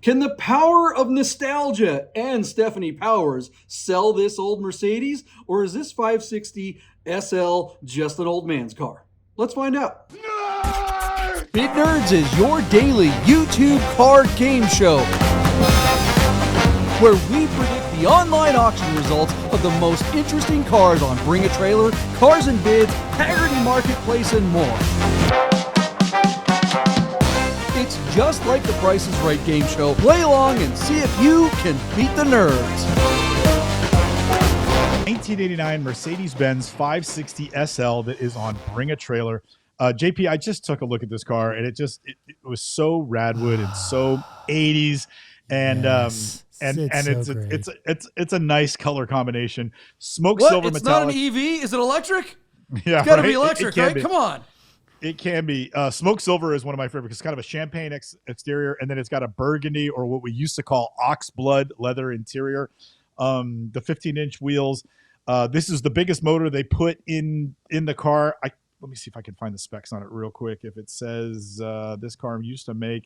Can the power of nostalgia and Stefanie Powers sell this old Mercedes, or is this 560 SL just an old man's car? Let's find out. Bit Nerds is your daily YouTube card game show, where we predict the online auction results of the most interesting cars on Bring a Trailer, Cars and Bids, Haggerty Marketplace, and more. It's just like the Price is Right game show. Play along and see if you can beat the nerds. 1989 Mercedes Benz 560SL that is on Bring a Trailer. JP, I just took a look at this car and it was so radwood and so 80s, and Yes. it's a nice color combination. Smoke What? silver It's metallic. not an EV? Is it electric? Yeah, It's got to right? be electric, can right? be. Come on. It can be. Smoke silver is one of my favorites. It's kind of a champagne exterior, and then it's got a burgundy, or what we used to call ox blood leather interior. The 15-inch wheels. This is the biggest motor they put in the car. Let me see if I can find the specs on it real quick. If it says this car used to make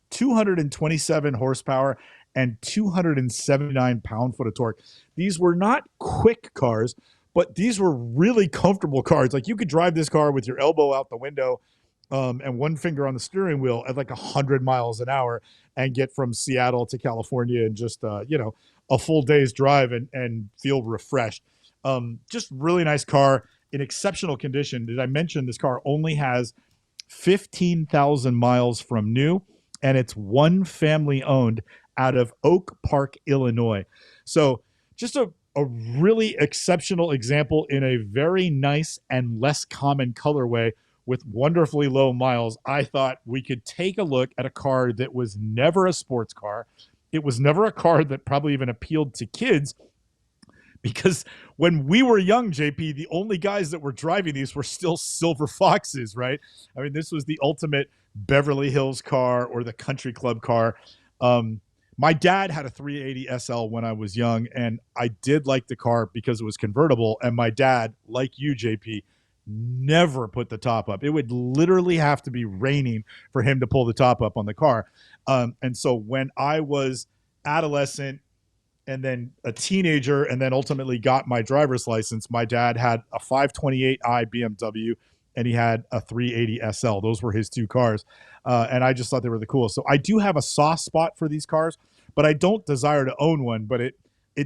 227 horsepower and 279 pound-foot of torque. These were not quick cars, but these were really comfortable cars. Like, you could drive this car with your elbow out the window and one finger on the steering wheel at like 100 miles an hour and get from Seattle to California in just a full day's drive and feel refreshed. Just really nice car in exceptional condition. Did I mention this car only has 15,000 miles from new, and it's one family owned out of Oak Park, Illinois. So just a really exceptional example in a very nice and less common colorway with wonderfully low miles. I thought we could take a look at a car that was never a sports car. It was never a car that probably even appealed to kids, because when we were young, JP, the only guys that were driving these were still silver foxes, right? I mean, this was the ultimate Beverly Hills car or the country club car. My dad had a 380 SL when I was young, and I did like the car because it was convertible. And my dad, like you, JP, never put the top up. It would literally have to be raining for him to pull the top up on the car. And so when I was adolescent and then a teenager and then ultimately got my driver's license, my dad had a 528i BMW and he had a 380 SL. Those were his two cars. And I just thought they were the coolest. So I do have a soft spot for these cars, but I don't desire to own one, but it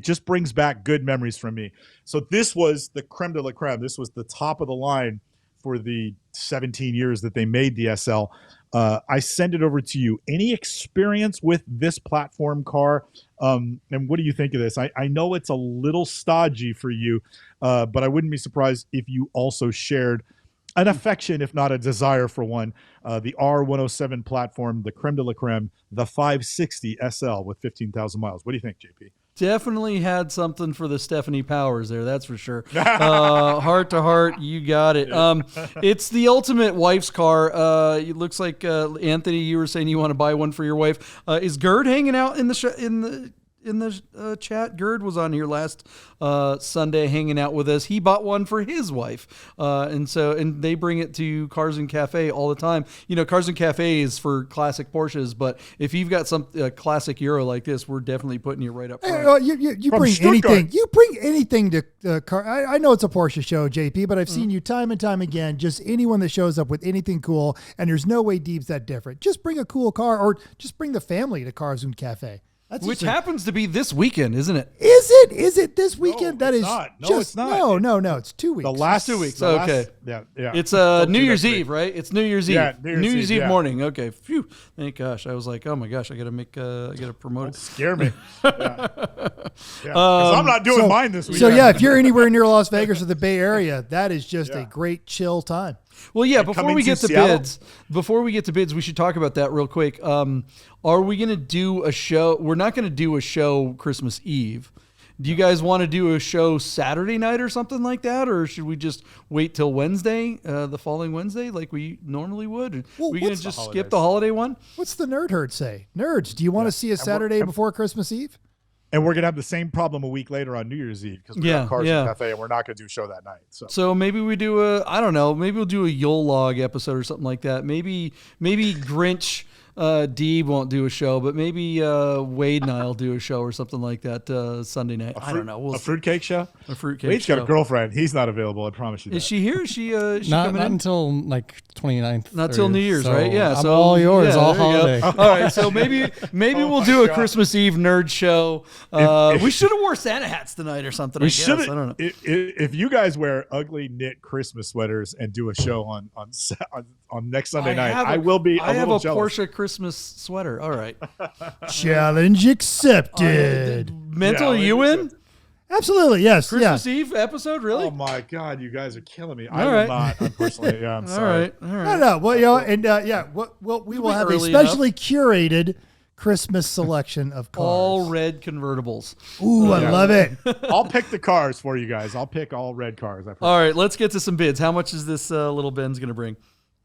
just brings back good memories from me. So this was the creme de la creme. This was the top of the line for the 17 years that they made the SL. I send it over to you. Any experience with this platform car? And what do you think of this? I know it's a little stodgy for you, but I wouldn't be surprised if you also shared an affection, if not a desire for one. The R107 platform, the creme de la creme, the 560 SL with 15,000 miles. What do you think, JP? Definitely had something for the Stefanie Powers there, that's for sure. Heart to heart, you got it. It's the ultimate wife's car. It looks like Anthony, you were saying you want to buy one for your wife. Is Gerd hanging out in the chat? Gerd was on here last Sunday hanging out with us. He bought one for his wife, and they bring it to Cars and Cafe all the time. You know, Cars and Cafe is for classic Porsches, but if you've got some classic Euro like this, we're definitely putting you right up front. You bring anything. You bring anything to car. I know it's a Porsche show, JP, but I've seen you time and time again. Just anyone that shows up with anything cool, and there's no way Deeb's that different. Just bring a cool car, or just bring the family to Cars and Cafe. Which happens to be this weekend, isn't it? Is it this weekend? No, that it's is not. No, just it's not. No. It's 2 weeks. The last 2 weeks. the Okay. Yeah. It's Don't New do Year's that to me. Eve, right? It's New Year's Eve. Yeah, New Year's Eve yeah. morning. Okay. Phew. Thank gosh. I was like, oh my gosh, I gotta promote Don't it. scare me. Yeah. 'Cause I'm not doing mine this weekend. So yeah, if you're anywhere near Las Vegas or the Bay Area, that is just a great chill time. Well, yeah. And Before coming we to get to Seattle? bids, we should talk about that real quick. Are we going to do a show? We're not going to do a show Christmas Eve. Do you guys want to do a show Saturday night or something like that, or should we just wait till Wednesday, the following Wednesday, like we normally would? Well, we going to what's just the skip the holidays? holiday one? What's the nerd herd say? Nerds, do you want to see a Saturday before Christmas Eve? And we're gonna have the same problem a week later on New Year's Eve because we have Cars and Cafe, and we're not gonna do a show that night. So maybe we do maybe we'll do a Yule log episode or something like that. Maybe Grinch Deeb won't do a show, but maybe Wade and I'll do a show or something like that Sunday night. I don't know. We'll a see. fruitcake show? A fruitcake Wade's show. got a girlfriend. He's not available. I promise you that. Is she here? Is she Not coming in? until like 29th. Not till 30th. New Year's, So right? Yeah. I'm So all yours, yeah, all there you go. holiday. All right. So maybe we'll do a Christmas Eve nerd show. We should have wore Santa hats tonight or something. I guess. I don't know. If you guys wear ugly knit Christmas sweaters and do a show on next Sunday night, I will be. I have a jealous. Porsche Christmas sweater. All right. Challenge accepted. Mental, are you in? Absolutely, yes. Christmas Eve episode, really? Oh my God, you guys are killing me. All I will right. not, unfortunately. Yeah, I'm All sorry. right. All right. No. Well, and we will have a early specially curated Christmas selection of cars. All red convertibles. Ooh, I love it. I'll pick the cars for you guys. I'll pick all red cars. All right, let's get to some bids. How much is this little Benz going to bring?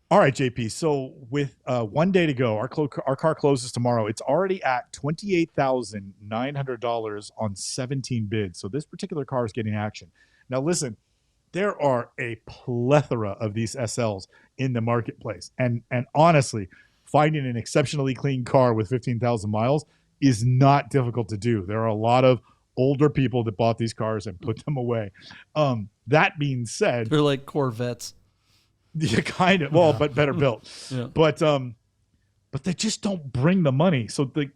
All right, JP. So with 1 day to go, our car closes tomorrow. It's already at $28,900 on 17 bids. So this particular car is getting action. Now, listen, there are a plethora of these SLs in the marketplace, and honestly, finding an exceptionally clean car with 15,000 miles is not difficult to do. There are a lot of older people that bought these cars and put them away. That being said, They're like Corvettes. yeah, kind of. Well, but better built. Yeah. But they just don't bring the money. So the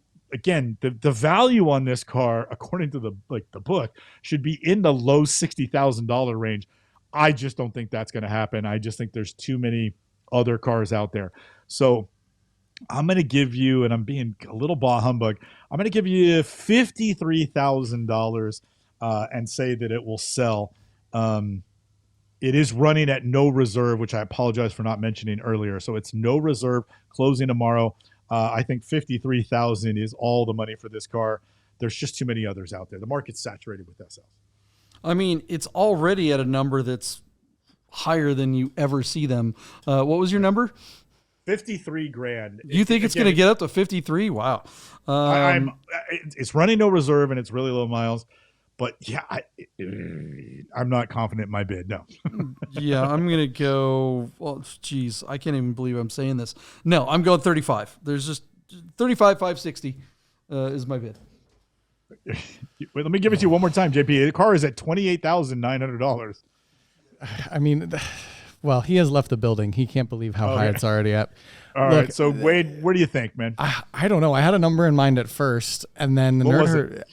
value on this car, according to the book, should be in the low $60,000 range. I just don't think that's going to happen. I just think there's too many other cars out there. So I'm going to give you, and I'm being a little bah humbug, I'm going to give you $53,000 and say that it will sell. It is running at no reserve, which I apologize for not mentioning earlier. So it's no reserve, closing tomorrow. I think $53,000 is all the money for this car. There's just too many others out there. The market's saturated with SLs. I mean, it's already at a number that's higher than you ever see them. What was your number? 53 grand. You think it's going to get up to 53? Wow. It's running no reserve and it's really low miles. But yeah, I'm not confident in my bid. No. Yeah, I'm going to go. Well, geez, I can't even believe I'm saying this. No, I'm going 35. There's just 35, 560 is my bid. Wait, let me give it to you one more time, JP. The car is at $28,900. I mean, well, he has left the building. He can't believe how high it's already at. All right. So, Wade, where do you think, man? I don't know. I had a number in mind at first, and then the What nerd was herd.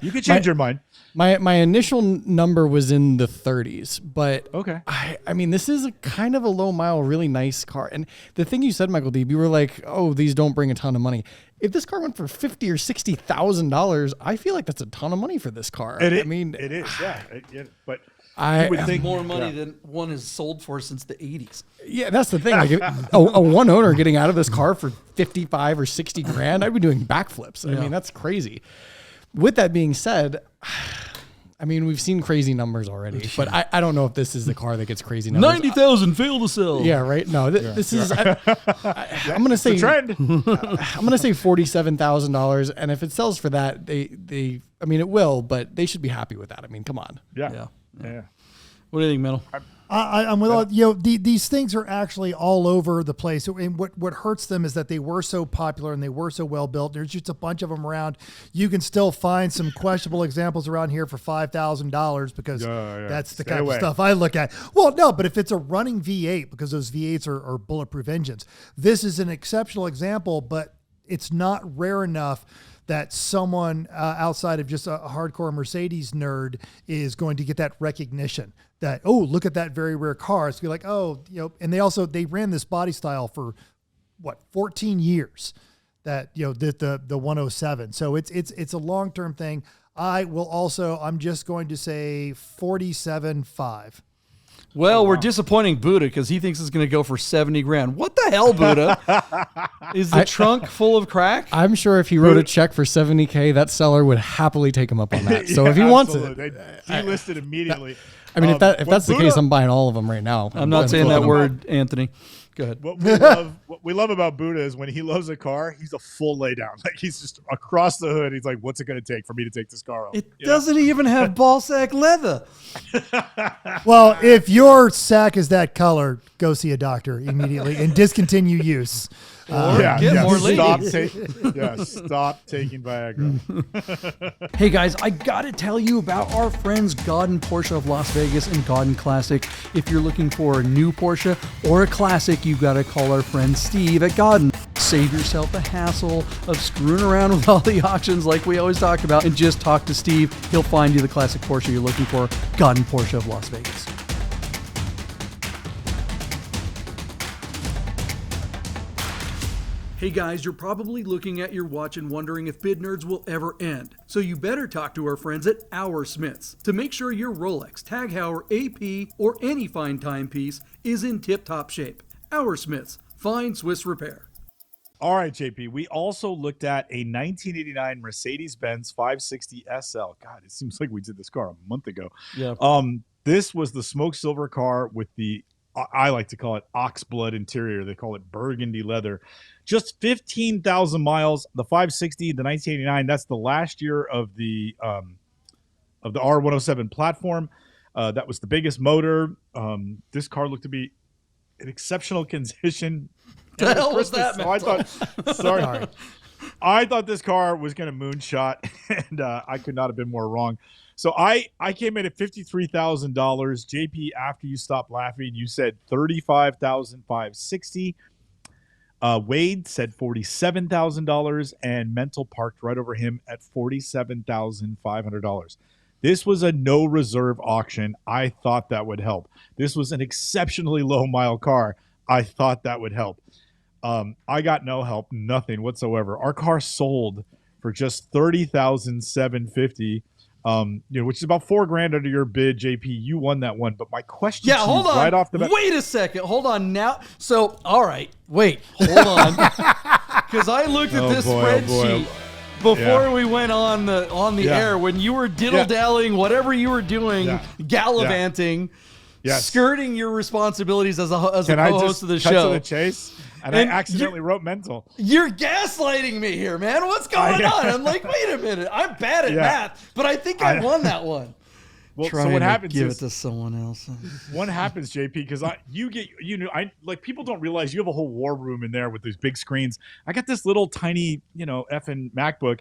You can change your mind. My initial number was in the 30s, but Okay. I mean, this is a kind of a low mile, really nice car. And the thing you said, Michael Deeb, you were like, "Oh, these don't bring a ton of money." If this car went for $50,000 or $60,000, I feel like that's a ton of money for this car. It is, yeah. But I would think More money than one has sold for since the 80s. Yeah, that's the thing. Like, a one owner getting out of this car for 55 or 60 grand, I'd be doing backflips. I mean, that's crazy. With that being said, I mean, we've seen crazy numbers already, but I don't know if this is the car that gets crazy numbers. 90,000 failed to sell. Yeah, right. No, this is. I'm gonna say trend. I'm gonna say $47,000, and if it sells for that, they. I mean, it will, but they should be happy with that. I mean, come on. Yeah. What do you think, Mental? I'm with all, these things are actually all over the place. And what hurts them is that they were so popular and they were so well built. There's just a bunch of them around. You can still find some questionable examples around here for $5,000 because that's the kind of stuff I look at. Well, no, but if it's a running V8, because those V8s are bulletproof engines, this is an exceptional example, but it's not rare enough that someone outside of just a hardcore Mercedes nerd is going to get that recognition that, oh, look at that very rare car. It's like, oh, and they ran this body style for 14 years, that, the 107. So it's a long-term thing. I'm just going to say 47.5. Well, we're disappointing Buddha because he thinks it's going to go for 70 grand. What the hell, Buddha? Is the trunk full of crack? I'm sure if he wrote a check for $70K, that seller would happily take him up on that. So if he wants it, they delisted immediately. I mean, if that's the case, I'm buying all of them right now. I'm not saying that word, Anthony. Go ahead. What we love about Buddha is when he loves a car, he's a full laydown. Like, he's just across the hood. He's like, what's it going to take for me to take this car off? It doesn't even have ball sack leather. Well, if your sack is that color, go see a doctor immediately and discontinue use. Get more ladies. Stop taking Viagra. Hey guys, I gotta tell you about our friends Godden Porsche of Las Vegas and Godden Classic. If you're looking for a new Porsche or a classic, you gotta call our friend Steve at Godden. Save yourself the hassle of screwing around with all the auctions like we always talk about, and just talk to Steve. He'll find you the classic Porsche you're looking for. Godden Porsche of Las Vegas. Hey guys, you're probably looking at your watch and wondering if Bid Nerds will ever end. So you better talk to our friends at Our Smiths to make sure your Rolex, Tag Heuer, AP, or any fine timepiece is in tip-top shape. Our Smiths, fine Swiss repair. All right, JP. We also looked at a 1989 Mercedes Benz 560SL. God, it seems like we did this car a month ago. Yeah. This was the smoke silver car with the, I like to call it oxblood interior. They call it burgundy leather. Just 15,000 miles. The 560, the 1989. That's the last year of the R107 platform. That was the biggest motor. This car looked to be in exceptional condition. The hell was that, so I thought this car was going to moonshot, and I could not have been more wrong. So I came in at $53,000. JP, after you stopped laughing, you said $35,560. Wade said $47,000, and Mental parked right over him at $47,500. This was a no reserve auction. I thought that would help. This was an exceptionally low mile car. I thought that would help. I got no help, nothing whatsoever. Our car sold for just $30,750, which is about $4,000 under your bid, JP. You won that one, but my question to hold you on. right off the bat. Wait a second. Hold on now. So, all right. Wait. Hold on. Because I looked at this spreadsheet before we went on the air when you were diddle-dallying, whatever you were doing, gallivanting. Yes. Skirting your responsibilities as a Can I co-host just of the cut show. to the chase? And I accidentally wrote Mental. You're gaslighting me here, man. What's going on? I'm like, wait a minute. I'm bad at math, but I think I won that one. Well, so what happens give is, it to someone else. what happens, JP? Because people don't realize you have a whole war room in there with these big screens. I got this little tiny, effing MacBook,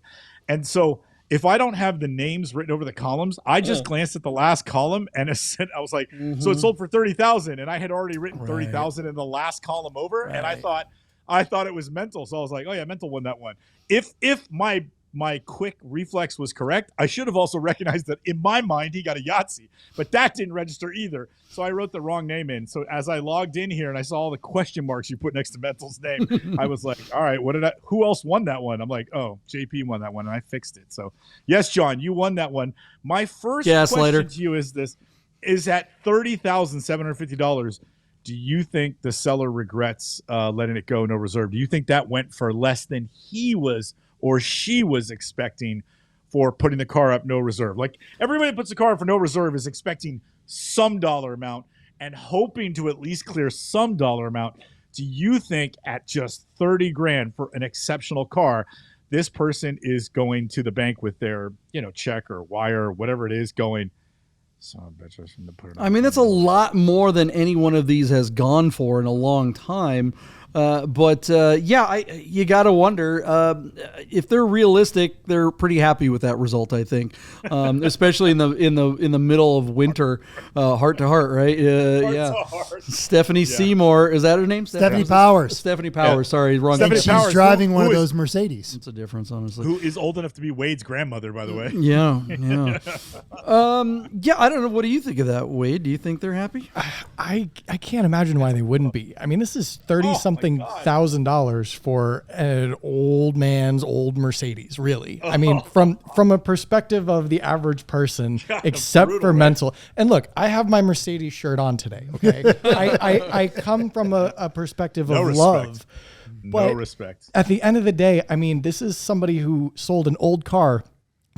and so if I don't have the names written over the columns, I just glanced at the last column and I was like, so it sold for 30,000, and I had already written 30,000 in the last column over, and I thought it was Mental, so I was like, oh yeah, Mental won that one. If my quick reflex was correct, I should have also recognized that in my mind he got a Yahtzee, but that didn't register either. So I wrote the wrong name in. So as I logged in here and I saw all the question marks you put next to Mental's name, I was like, all right, who else won that one? I'm like, oh, JP won that one, and I fixed it. So yes, John, you won that one. My first question to you is this: is at $30,750. Do you think the seller regrets letting it go no reserve? Do you think that went for less than he was or she was expecting for putting the car up no reserve? Like, everybody that puts the car up for no reserve is expecting some dollar amount and hoping to at least clear some dollar amount. Do you think at just $30,000 for an exceptional car, this person is going to the bank with their, check or wire or whatever it is going, so I bet you I shouldn't have put it on. I mean, that's a lot more than any one of these has gone for in a long time. You got to wonder if they're realistic. They're pretty happy with that result, I think, especially in the middle of winter, heart to heart, right? Stefanie Seymour, is that her name? Stefanie Powers. Stefanie Powers. Sorry, wrong. She's driving one of those Mercedes. It's a difference, honestly. Who is old enough to be Wade's grandmother, by the way? Yeah. I don't know. What do you think of that, Wade? Do you think they're happy? I can't imagine why they wouldn't be. I mean, this is $30,000 for an old man's old Mercedes, really. I mean, from a perspective of the average person, except for Mental. And look, I have my Mercedes shirt on today, okay? I come from a perspective of love. No respect. At the end of the day, I mean, this is somebody who sold an old car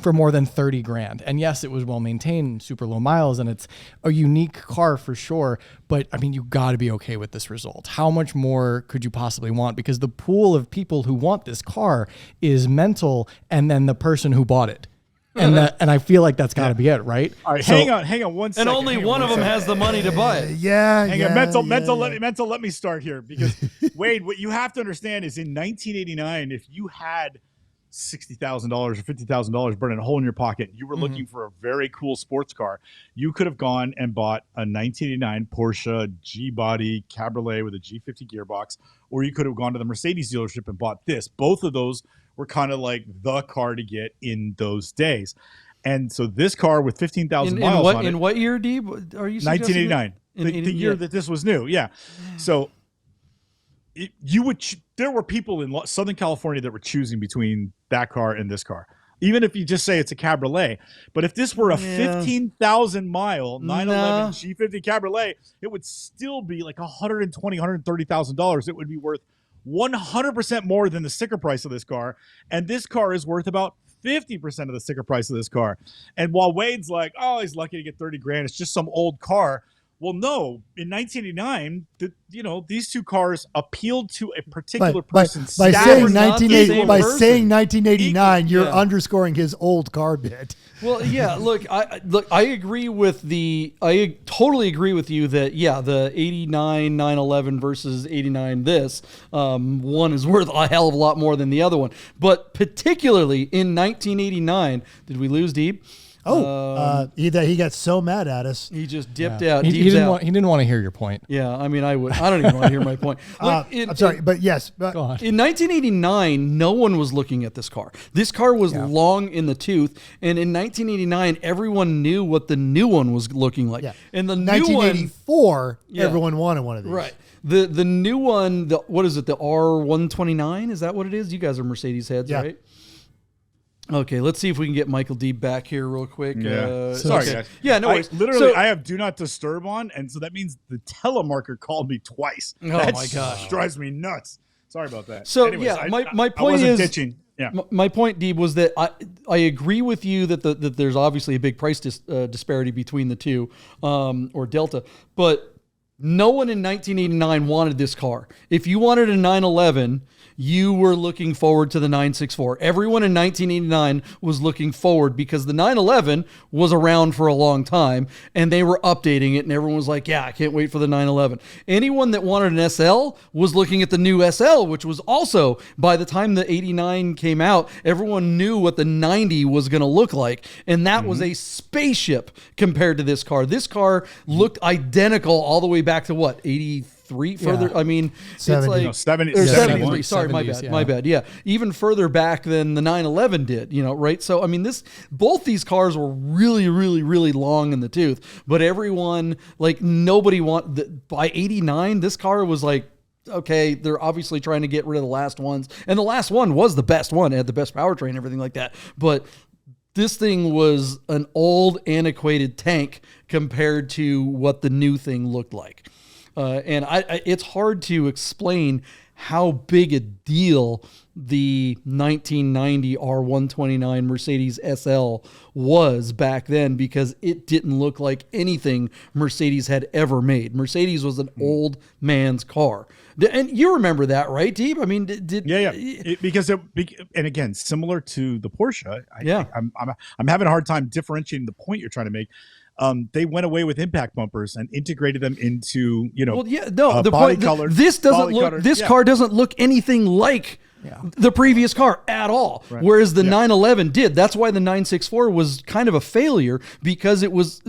for more than $30,000. And yes, it was well maintained, super low miles, and it's a unique car for sure. But I mean, you got to be okay with this result. How much more could you possibly want? Because the pool of people who want this car is Mental and then the person who bought it. and I feel like that's got to be it, right? All right, So- hang on one second. And only one of them has the money to buy it. Yeah. Hang yeah, on, mental. yeah. Let me start here because Wade, what you have to understand is in 1989, if you had $60,000 or $50,000 burning a hole in your pocket, you were looking for a very cool sports car, you could have gone and bought a 1989 Porsche G-body Cabriolet with a G50 gearbox, or you could have gone to the Mercedes dealership and bought this. Both of those were kind of like the car to get in those days. And so this car with 15,000 miles on it. In what year, Deeb? Are you 1989, the year that this was new. Yeah. So there were people in Southern California that were choosing between that car and this car, even if you just say it's a Cabriolet. But if this were a 15,000 mile 911 G50 Cabriolet, it would still be like $120,000, $130,000. It would be worth 100% more than the sticker price of this car. And this car is worth about 50% of the sticker price of this car. And while Wade's like, oh, he's lucky to get 30 grand, it's just some old car. Well, no, in 1989, these two cars appealed to a particular person's by status. saying 1989, you're underscoring his old car bit. Well, yeah. Look, I agree with I totally agree with you that the 89 911 versus 89 one is worth a hell of a lot more than the other one. But particularly in 1989, did we lose Deeb? Either he got so mad at us. He just dipped out. He didn't want to hear your point. Yeah, I mean, I don't even want to hear my point. Look, I'm sorry, but yes. Go on. In 1989, no one was looking at this car. This car was long in the tooth, and in 1989, everyone knew what the new one was looking like. Yeah. And the 1984, everyone wanted one of these. Right. The new one, what is it? The R129? Is that what it is? You guys are Mercedes heads, right? Okay, let's see if we can get Michael Deeb back here real quick. Yeah. Sorry, guys. Yeah, no worries. I have do not disturb on, and so that means the telemarker called me twice. Oh my gosh, drives me nuts. Sorry about that. So anyways, my point is, pitching. Yeah. My point, Deeb, was that I agree with you that there's obviously a big price disparity between the two, or delta, but no one in 1989 wanted this car. If you wanted a 911, you were looking forward to the 964. Everyone in 1989 was looking forward because the 911 was around for a long time and they were updating it and everyone was like, yeah, I can't wait for the 911. Anyone that wanted an SL was looking at the new SL, which was also, by the time the 89 came out, everyone knew what the 90 was going to look like. And that was a spaceship compared to this car. This car looked identical all the way back to what, 83 further? I mean, 70. it's like 73. Sorry, 70s, my bad. Yeah, even further back than the 911 did. Right? So I mean, both these cars were really, really, really long in the tooth. But everyone, nobody by 89, this car was like, okay, they're obviously trying to get rid of the last ones, and the last one was the best one. It had the best powertrain, everything like that. But this thing was an old, antiquated tank compared to what the new thing looked like. And it's hard to explain how big a deal the 1990 R129 Mercedes SL was back then because it didn't look like anything Mercedes had ever made. Mercedes was an old man's car. And you remember that, right, Deeb? I mean, and again, similar to the Porsche, I'm having a hard time differentiating the point you're trying to make. They went away with impact bumpers and integrated them into, the body point. color. This doesn't look. This car doesn't look anything like the previous car at all. Right. Whereas the 911 did. That's why the 964 was kind of a failure because it was.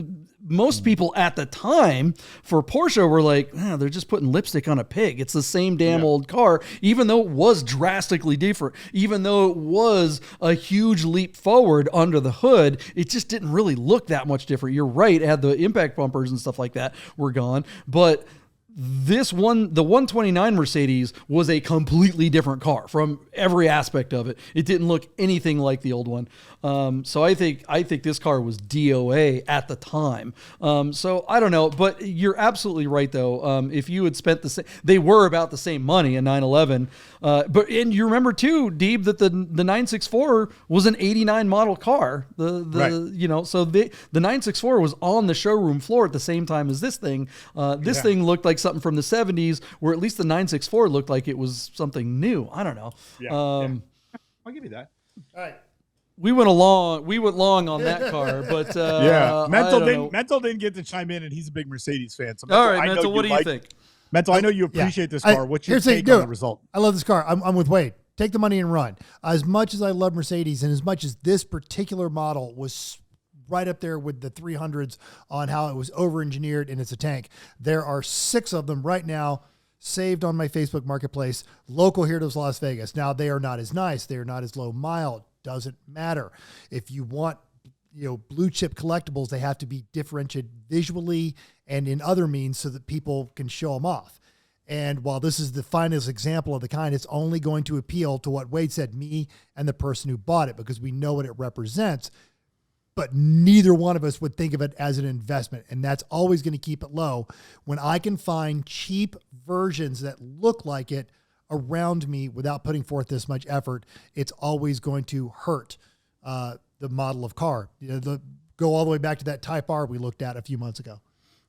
Most people at the time for Porsche were like, they're just putting lipstick on a pig. It's the same damn old car, even though it was drastically different, even though it was a huge leap forward under the hood, it just didn't really look that much different. You're right. It had the impact bumpers and stuff like that were gone, but the 129 Mercedes was a completely different car from every aspect of it. It didn't look anything like the old one. So I think this car was DOA at the time. So I don't know, but you're absolutely right though. If you had spent they were about the same money, a 911. And you remember too, Deeb, that the 964 was an 89 model car. So the 964 was on the showroom floor at the same time as this thing. This thing looked like something from the 70s, where at least the 964 looked like it was something new. I don't know. I'll give you that. All right. We went long on that car, but yeah, Mental Mental didn't get to chime in, and he's a big Mercedes fan. So all right, Mental, what do you think? Mental, I know you appreciate this car. What's your take on the result? I love this car. I'm with Wade. Take the money and run. As much as I love Mercedes, and as much as this particular model was right up there with the 300s on how it was over-engineered and it's a tank, there are 6 of them right now saved on my Facebook Marketplace, local here to Las Vegas. Now, they are not as nice. They are not as low mile. Doesn't matter. If you want, blue chip collectibles, they have to be differentiated visually and in other means so that people can show them off. And while this is the finest example of the kind, it's only going to appeal to what Wade said, me and the person who bought it, because we know what it represents. But neither one of us would think of it as an investment. And that's always going to keep it low. When I can find cheap versions that look like it around me without putting forth this much effort, it's always going to hurt the model of car. Go all the way back to that Type R we looked at a few months ago.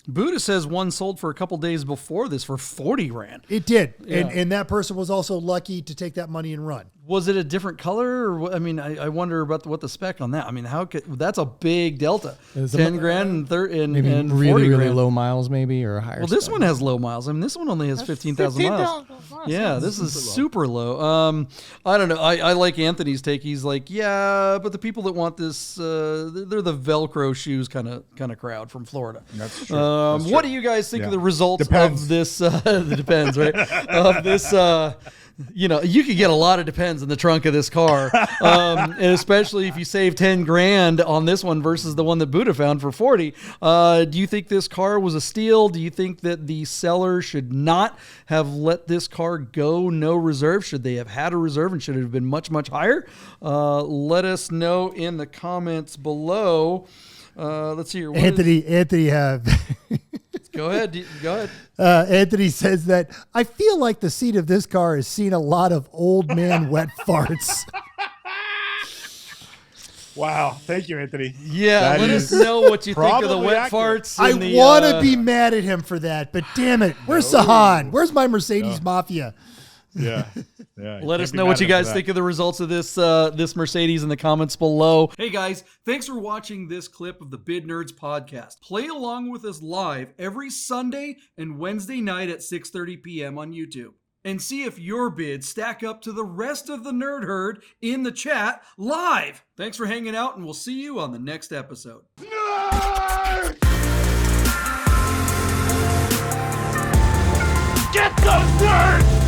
Buddha says one sold for a couple days before this for 40 grand. It did. Yeah. And that person was also lucky to take that money and run. Was it a different color? Or I mean, I wonder about what the spec on that. I mean, that's a big delta. 10 grand and maybe and really, 40 really grand. low miles maybe, or higher. Well, this spec. one has low miles. I mean, this one only has 15,000 miles. Yeah, this is super low. I don't know. I like Anthony's take. He's like, yeah, but the people that want this, they're the Velcro shoes kind of crowd from Florida. That's true. What do you guys think of the results Depends. of this? It depends, right? Of this, you could get a lot of depends in the trunk of this car, and especially if you save 10 grand on this one versus the one that Buddha found for 40. Do you think this car was a steal? Do you think that the seller should not have let this car go no reserve? Should they have had a reserve, and should it have been much, much higher? Let us know in the comments below. Let's see here. Anthony, Go ahead. Anthony says that I feel like the seat of this car has seen a lot of old man wet farts. Wow. Thank you, Anthony. Yeah, let us know what you think of the wet accurate. farts. I and want to be mad at him for that, but damn it. Where's Sahan? Where's my Mercedes Mafia? Yeah. Let us know what you guys think of the results of this Mercedes in the comments below. Hey guys, thanks for watching this clip of the Bid Nerds podcast. Play along with us live every Sunday and Wednesday night at 6:30 p.m. on YouTube. And see if your bids stack up to the rest of the nerd herd in the chat live. Thanks for hanging out, and we'll see you on the next episode. Nerd! Get those nerds!